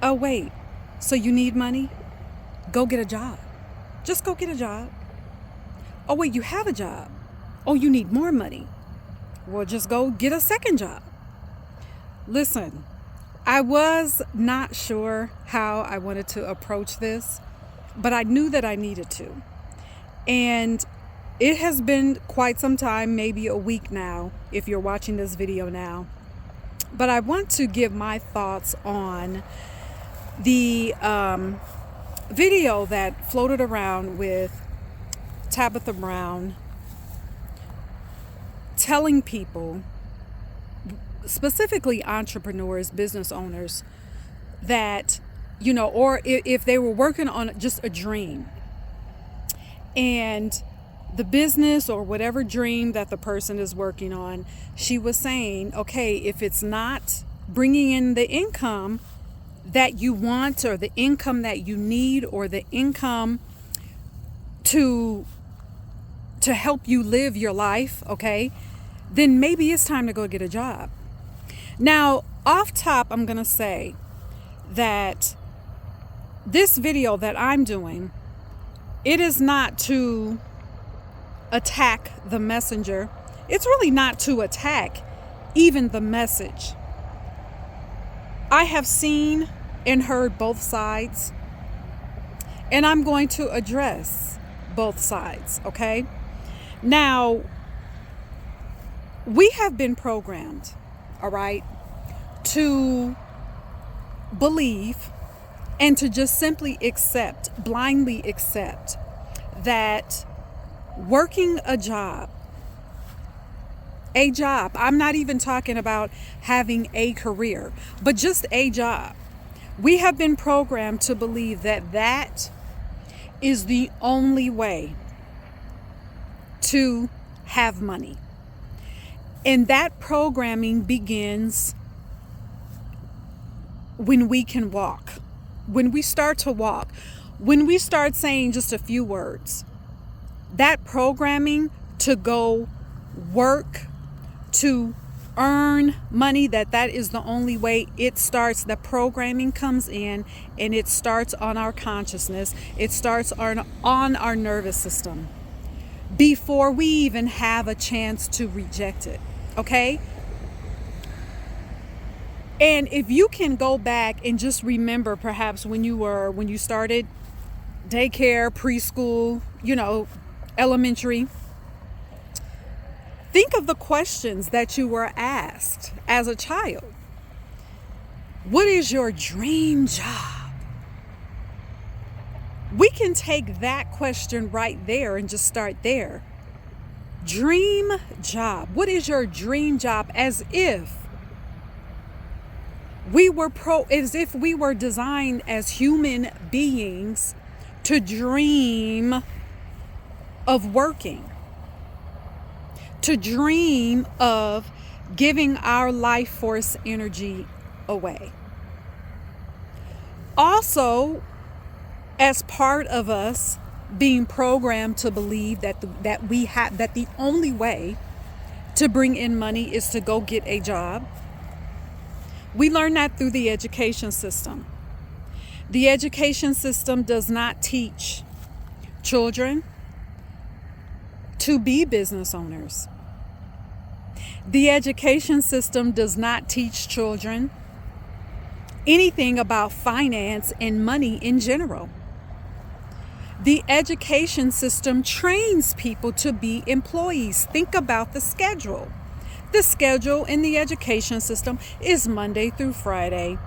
Oh, wait. So you need money? Go get a job. Just go get a job. Oh, wait, you have a job. Oh, you need more money. Well, just go get a second job. Listen, I was not sure how I wanted to approach this, but I knew that I needed to. And it has been quite some time, maybe a week now, if you're watching this video now. But I want to give my thoughts on the video that floated around with Tabitha Brown telling people, specifically entrepreneurs, business owners, that, or if they were working on just a dream and the business or whatever dream that the person is working on, she was saying, okay, if it's not bringing in the income that you want or the income that you need or the income to help you live your life, okay, then maybe it's time to go get a job. Now, off top, I'm going to say that this video that I'm doing, it is not to attack the messenger. It's really not to attack even the message. I have seen and heard both sides, and I'm going to address both sides, okay? Now, we have been programmed, all right, to believe and to just simply blindly accept that working a job, I'm not even talking about having a career, but just a job. We have been programmed to believe that that is the only way to have money. And that programming begins when we can walk, when we start to walk, when we start saying just a few words. That programming to go work, to earn money, that is the only way it starts. The programming comes in and it starts on our consciousness. It starts on our nervous system before we even have a chance to reject it. Okay? And if you can go back and just remember perhaps when you started daycare, preschool, elementary, think of the questions that you were asked as a child. What is your dream job? We can take that question right there and just start there. Dream job. What is your dream job? As if we were designed as human beings to dream of working, to dream of giving our life force energy away. Also, as part of us being programmed to believe that the only way to bring in money is to go get a job, we learn that through the education system. The education system does not teach children to be business owners. The education system does not teach children anything about finance and money in general. The education system trains people to be employees. Think about the schedule. The schedule in the education system is Monday through Friday,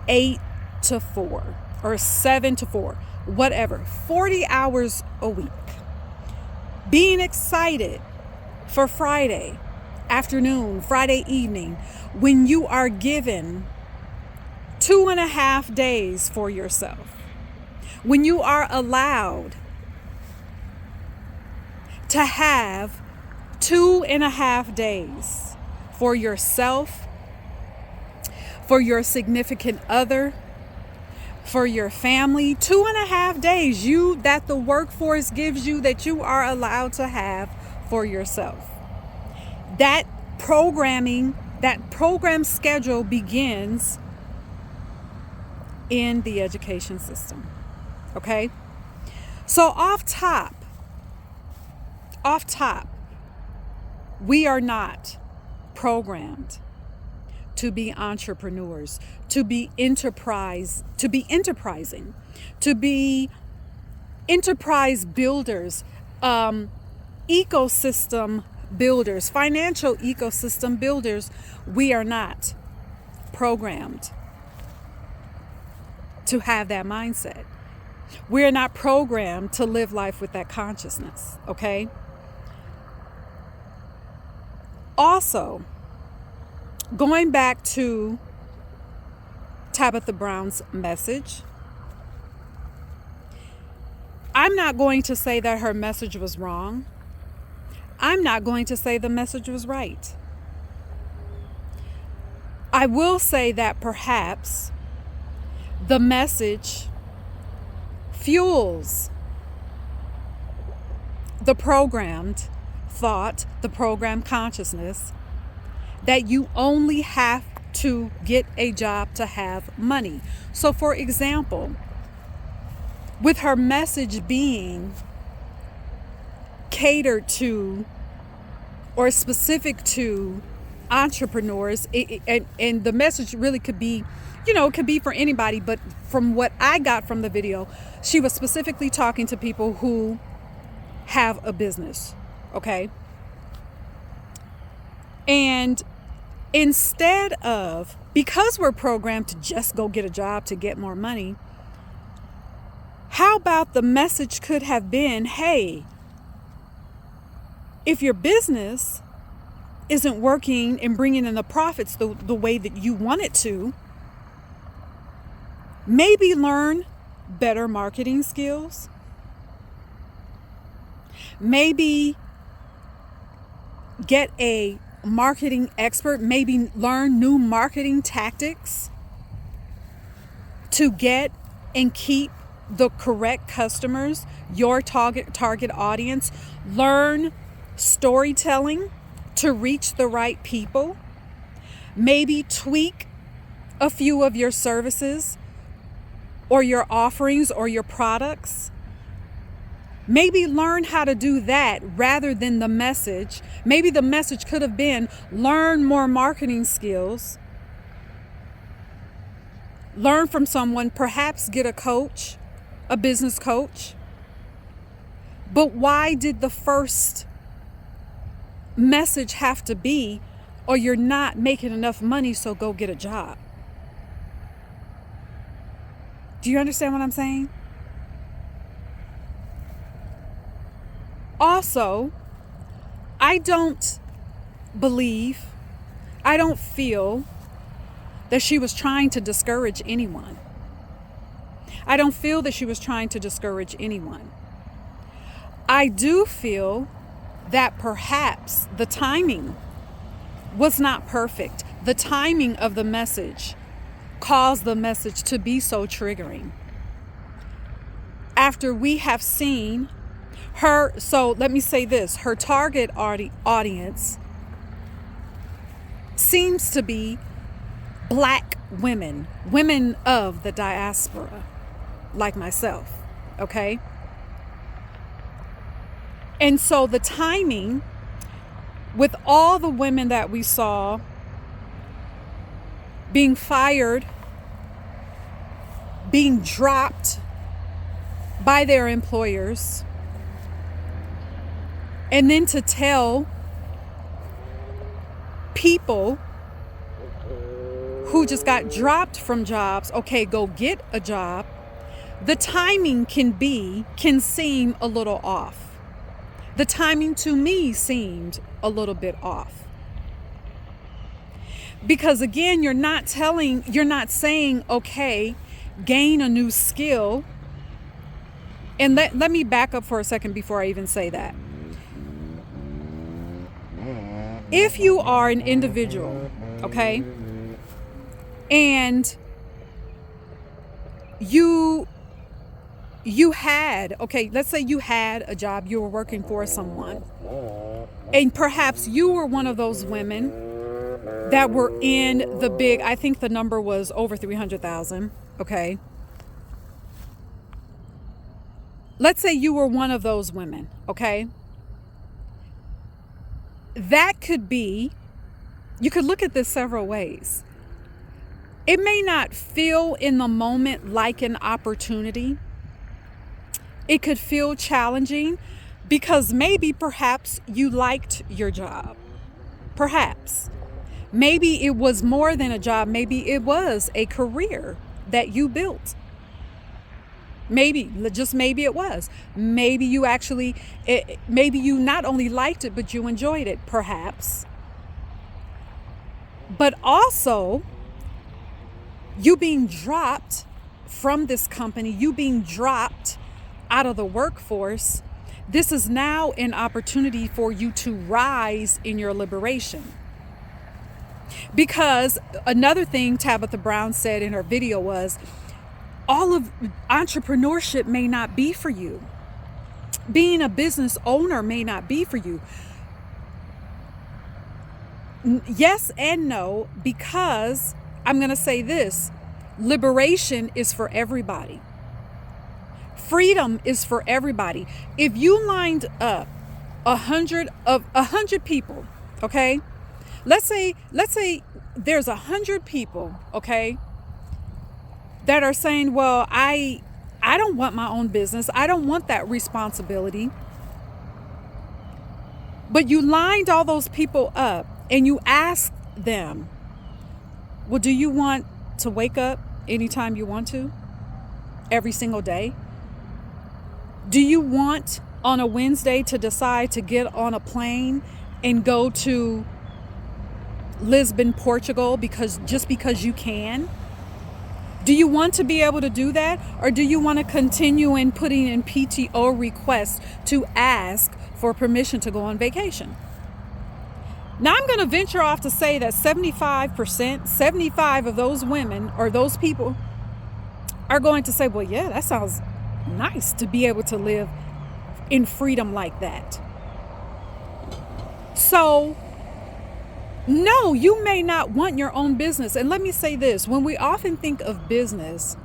8 to 4 or 7 to 4, whatever, 40 hours a week. Being excited for Friday afternoon, Friday evening, when you are given 2.5 days for yourself, when you are allowed to have 2.5 days for yourself, for your significant other, for your family. 2.5 days that the workforce gives you, that you are allowed to have for yourself. That program schedule begins in the education system. Okay? So off top, we are not programmed to be entrepreneurs, to be enterprising, to be enterprise builders, ecosystem builders, financial ecosystem builders. We are not programmed to have that mindset. We're not programmed to live life with that consciousness, okay? Also, going back to Tabitha Brown's message, I'm not going to say that her message was wrong. I'm not going to say the message was right. I will say that perhaps the message fuels the programmed thought, the programmed consciousness that you only have to get a job to have money. So, for example, with her message being catered to or specific to entrepreneurs, and the message really could be, it could be for anybody, but from what I got from the video, she was specifically talking to people who have a business, okay? And instead of, because we're programmed to just go get a job to get more money, how about the message could have been, hey, if your business isn't working and bringing in the profits the way that you want it to, maybe learn better marketing skills. Maybe get a marketing expert, maybe learn new marketing tactics to get and keep the correct customers, your target audience. Learn storytelling to reach the right people. Maybe tweak a few of your services or your offerings or your products. Maybe learn how to do that rather than the message. Maybe the message could have been learn more marketing skills. Learn from someone, perhaps get a coach, a business coach. But why did the first message have to be, or you're not making enough money, so go get a job? Do you understand what I'm saying? Also, I don't feel that she was trying to discourage anyone. I don't feel that she was trying to discourage anyone. I do feel that perhaps the timing was not perfect. The timing of the message caused the message to be so triggering. After we have seen her, so let me say this, her target audience seems to be Black women, women of the diaspora, like myself, okay? And so the timing with all the women that we saw being fired, being dropped by their employers, and then to tell people who just got dropped from jobs, okay, go get a job, the timing can seem a little off. The timing to me seemed a little bit off. Because again, you're not saying, okay, gain a new skill. And let me back up for a second before I even say that. If you are an individual, okay, and you had, okay, let's say you had a job, you were working for someone, and perhaps you were one of those women that were in the big, I think the number was over 300,000. Okay. Let's say you were one of those women. Okay. That could be, you could look at this several ways. It may not feel in the moment like an opportunity. It could feel challenging because maybe perhaps you liked your job. Perhaps. Maybe it was more than a job. Maybe it was a career that you built. Maybe, just maybe it was. Maybe you actually, maybe you not only liked it, but you enjoyed it, perhaps. But also, you being dropped from this company, you being dropped out of the workforce, this is now an opportunity for you to rise in your liberation. Because another thing Tabitha Brown said in her video was, all of entrepreneurship may not be for you. Being a business owner may not be for you. Yes and no, because I'm going to say this, liberation is for everybody. Freedom is for everybody. If you lined up 100 people, okay? Let's say there's 100 people, okay, that are saying, well, I don't want my own business. I don't want that responsibility. But you lined all those people up and you asked them, well, do you want to wake up anytime you want to? Every single day? Do you want on a Wednesday to decide to get on a plane and go to Lisbon, Portugal because you can? Do you want to be able to do that? Or do you want to continue in putting in PTO requests to ask for permission to go on vacation? Now I'm going to venture off to say that 75% of those women or those people are going to say, well, yeah, that sounds nice to be able to live in freedom like that. So, no, you may not want your own business. And let me say this, when we often think of business,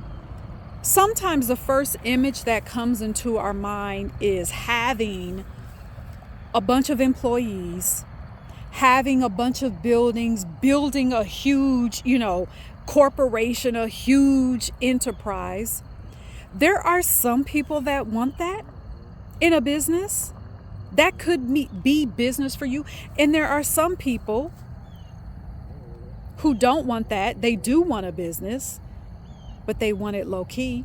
sometimes the first image that comes into our mind is having a bunch of employees, having a bunch of buildings, building a huge, corporation, a huge enterprise. There are some people that want that in a business. That could be business for you. And there are some people who don't want that. They do want a business, but they want it low key.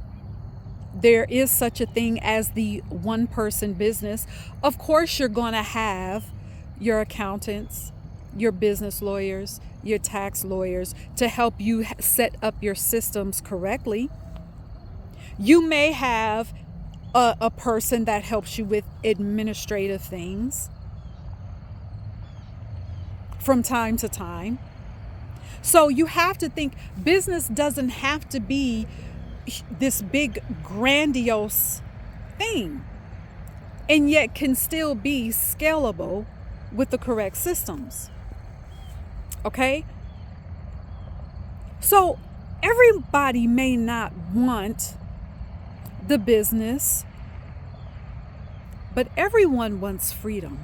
There is such a thing as the one person business. Of course, you're going to have your accountants, your business lawyers, your tax lawyers to help you set up your systems correctly. You may have a person that helps you with administrative things from time to time. So you have to think business doesn't have to be this big grandiose thing, and yet can still be scalable with the correct systems. Okay? So everybody may not want the business, but everyone wants freedom.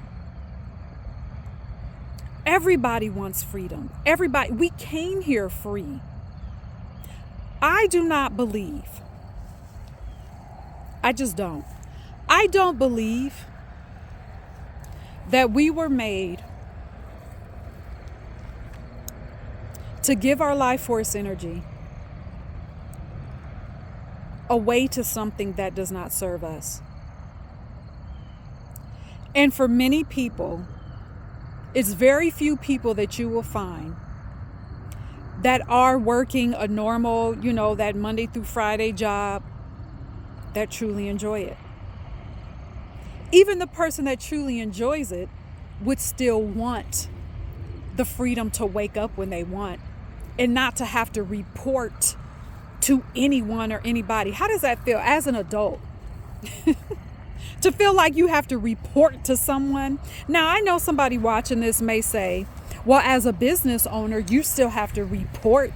Everybody wants freedom. Everybody, we came here free. I do not believe, I just don't. I don't believe that we were made to give our life force energy away to something that does not serve us. And for many people, it's very few people that you will find that are working a normal, that Monday through Friday job that truly enjoy it. Even the person that truly enjoys it would still want the freedom to wake up when they want and not to have to report to anyone or anybody. How does that feel as an adult? To feel like you have to report to someone. Now, I know somebody watching this may say, Well, as a business owner, you still have to report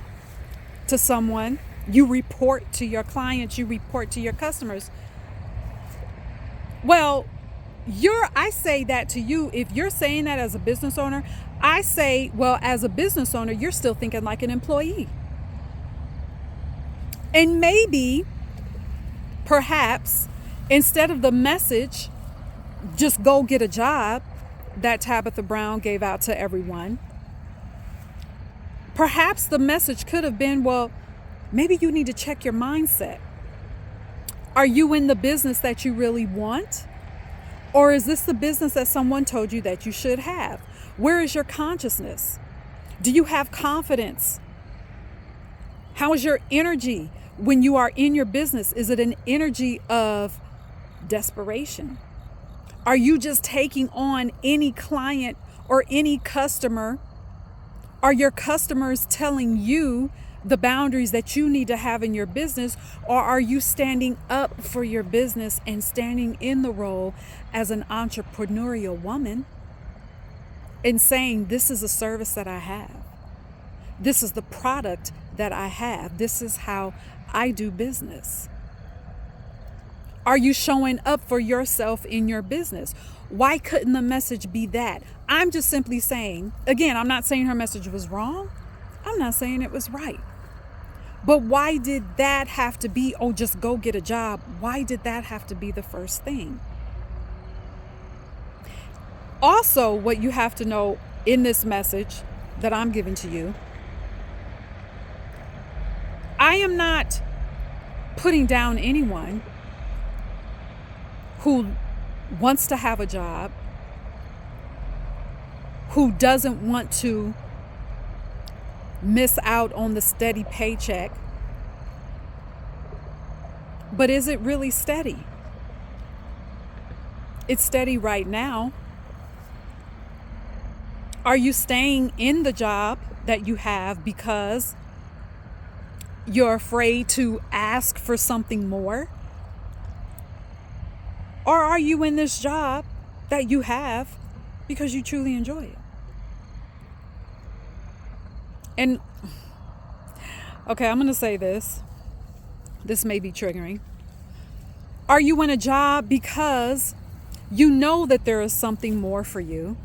to someone. You report to your clients, you report to your customers. Well, I say that to you. If you're saying that as a business owner, I say, well, as a business owner, you're still thinking like an employee. And maybe, perhaps, instead of the message, just go get a job, that Tabitha Brown gave out to everyone, perhaps the message could have been, well, maybe you need to check your mindset. Are you in the business that you really want? Or is this the business that someone told you that you should have? Where is your consciousness? Do you have confidence? How is your energy when you are in your business? Is it an energy of desperation? Are you just taking on any client or any customer? Are your customers telling you the boundaries that you need to have in your business, or are you standing up for your business and standing in the role as an entrepreneurial woman and saying, this is a service that I have. This is the product that I have. This is how I do business. Are you showing up for yourself in your business? Why couldn't the message be that? I'm just simply saying, again, I'm not saying her message was wrong. I'm not saying it was right. But why did that have to be, oh, just go get a job? Why did that have to be the first thing? Also, what you have to know in this message that I'm giving to you, I am not putting down anyone who wants to have a job, who doesn't want to miss out on the steady paycheck. But is it really steady? It's steady right now. Are you staying in the job that you have because you're afraid to ask for something more? Or are you in this job that you have because you truly enjoy it? And, okay, I'm going to say this. This may be triggering. Are you in a job because you know that there is something more for you?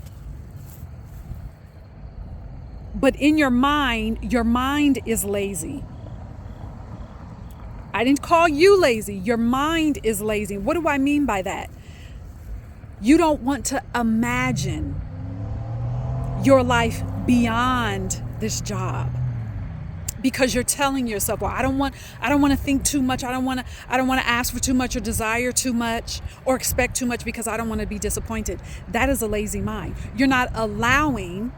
But in your mind is lazy. I didn't call you lazy. Your mind is lazy. What do I mean by that? You don't want to imagine your life beyond this job because you're telling yourself, well, I don't want to think too much. I don't want to ask for too much or desire too much or expect too much because I don't want to be disappointed. That is a lazy mind. You're not allowing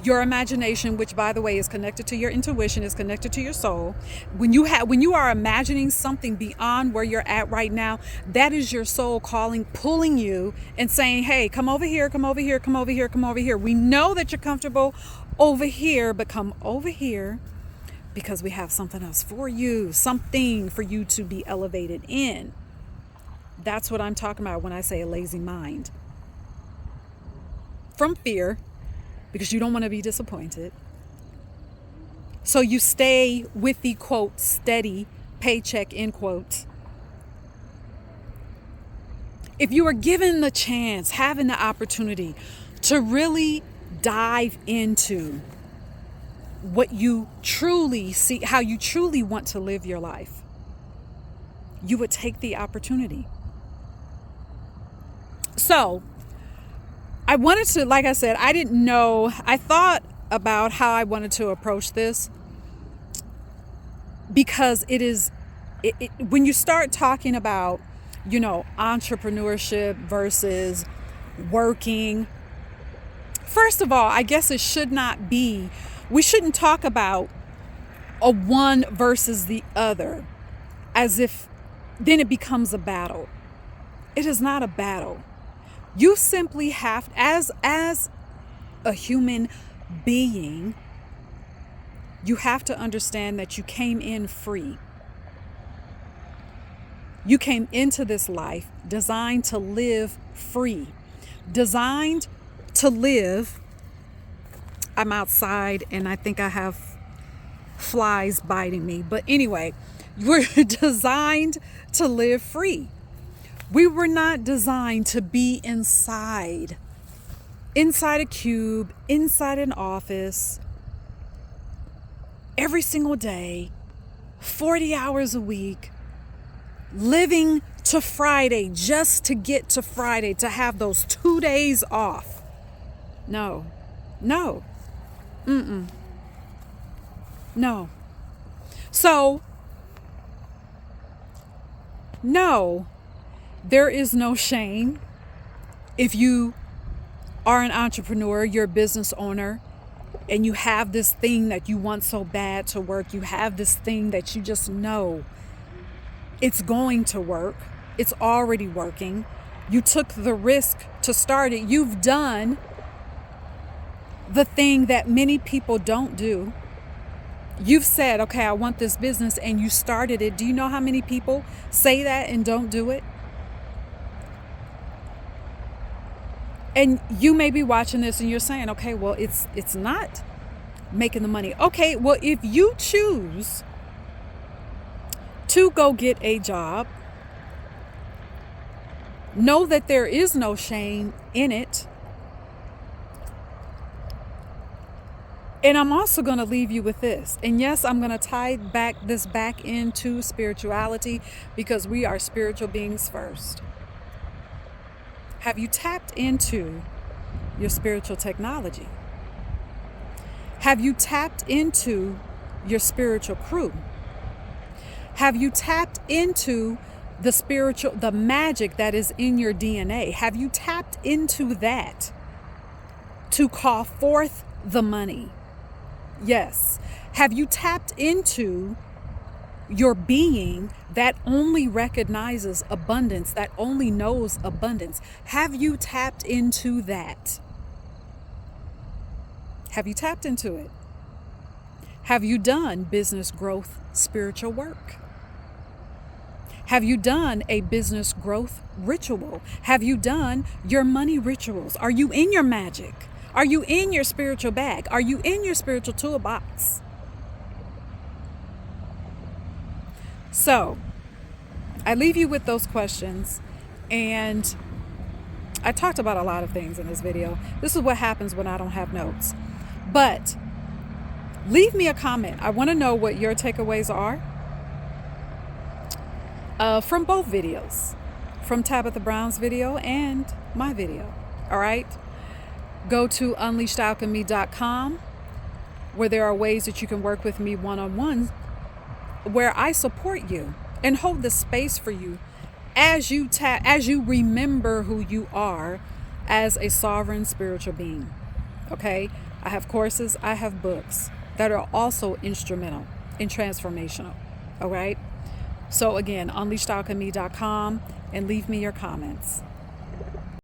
your imagination, which by the way is connected to your intuition, is connected to your soul. When you are imagining something beyond where you're at right now, that is your soul calling, pulling you and saying, hey, come over here, come over here, come over here, come over here. We know that you're comfortable over here, but come over here because we have something else for you, something for you to be elevated in. That's what I'm talking about when I say a lazy mind. From fear, because you don't want to be disappointed. So you stay with the, quote, steady paycheck, end quote. If you were given the chance, having the opportunity to really dive into what you truly see, how you truly want to live your life, you would take the opportunity. So I wanted to, like I said, I didn't know, I thought about how I wanted to approach this because when you start talking about, entrepreneurship versus working, first of all, I guess it should not be, we shouldn't talk about a one versus the other as if then it becomes a battle. It is not a battle. You simply have, as a human being, you have to understand that you came in free. You came into this life designed to live free, designed to live I'm outside and I think I have flies biting me. But anyway, we're designed to live free. We were not designed to be inside a cube, inside an office, every single day, 40 hours a week, living to Friday just to get to Friday, to have those 2 days off. No, no, no. So, no, there is no shame if you are an entrepreneur, you're a business owner, and you have this thing that you want so bad to work. You have this thing that you just know it's going to work. It's already working. You took the risk to start it. You've done the thing that many people don't do. You've said, okay, I want this business, and you started it. Do you know how many people say that and don't do it? And you may be watching this and you're saying, okay, well, it's not making the money. Okay, well, if you choose to go get a job, know that there is no shame in it. And I'm also going to leave you with this. And yes, I'm going to tie this back into spirituality, because we are spiritual beings first. Have you tapped into your spiritual technology? Have you tapped into your spiritual crew? Have you tapped into the magic that is in your DNA? Have you tapped into that to call forth the money? Yes. Have you tapped into your being that only recognizes abundance, that only knows abundance? Have you tapped into that? Have you tapped into it? Have you done business growth spiritual work? Have you done a business growth ritual? Have you done your money rituals? Are you in your magic? Are you in your spiritual bag? Are you in your spiritual toolbox? So, I leave you with those questions, and I talked about a lot of things in this video. This is what happens when I don't have notes. But leave me a comment. I want to know what your takeaways are from both videos, from Tabitha Brown's video and my video. All right? Go to unleashedalchemy.com, where there are ways that you can work with me one-on-one, where I support you and hold the space for you as you remember who you are as a sovereign spiritual being. Okay? I have courses, I have books that are also instrumental and transformational. All right? So again, unleashedalchemy.com, and leave me your comments.